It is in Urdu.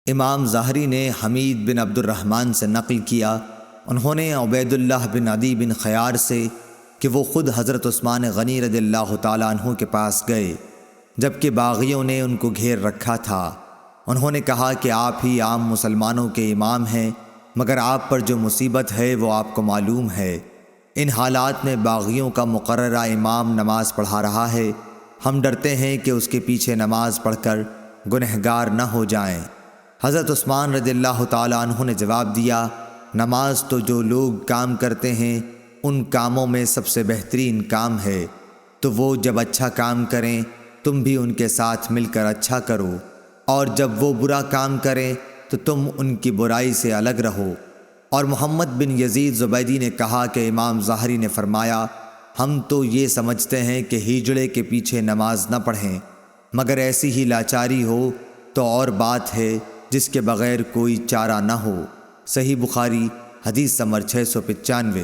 امام ظاہری نے حمید بن عبد الرحمن سے نقل کیا، انہوں نے عبید اللہ بن عدی بن خیار سے کہ وہ خود حضرت عثمان غنی رضی اللہ تعالیٰ عنہ کے پاس گئے جبکہ باغیوں نے ان کو گھیر رکھا تھا۔ انہوں نے کہا کہ آپ ہی عام مسلمانوں کے امام ہیں، مگر آپ پر جو مصیبت ہے وہ آپ کو معلوم ہے۔ ان حالات میں باغیوں کا مقررہ امام نماز پڑھا رہا ہے، ہم ڈرتے ہیں کہ اس کے پیچھے نماز پڑھ کر گنہگار نہ ہو جائیں۔ حضرت عثمان رضی اللہ تعالیٰ عنہ نے جواب دیا، نماز تو جو لوگ کام کرتے ہیں ان کاموں میں سب سے بہترین کام ہے، تو وہ جب اچھا کام کریں تم بھی ان کے ساتھ مل کر اچھا کرو، اور جب وہ برا کام کریں تو تم ان کی برائی سے الگ رہو۔ اور محمد بن یزید زبیدی نے کہا کہ امام ظاہری نے فرمایا، ہم تو یہ سمجھتے ہیں کہ ہجڑے کے پیچھے نماز نہ پڑھیں، مگر ایسی ہی لاچاری ہو تو اور بات ہے جس کے بغیر کوئی چارہ نہ ہو۔ صحیح بخاری حدیث نمبر 695۔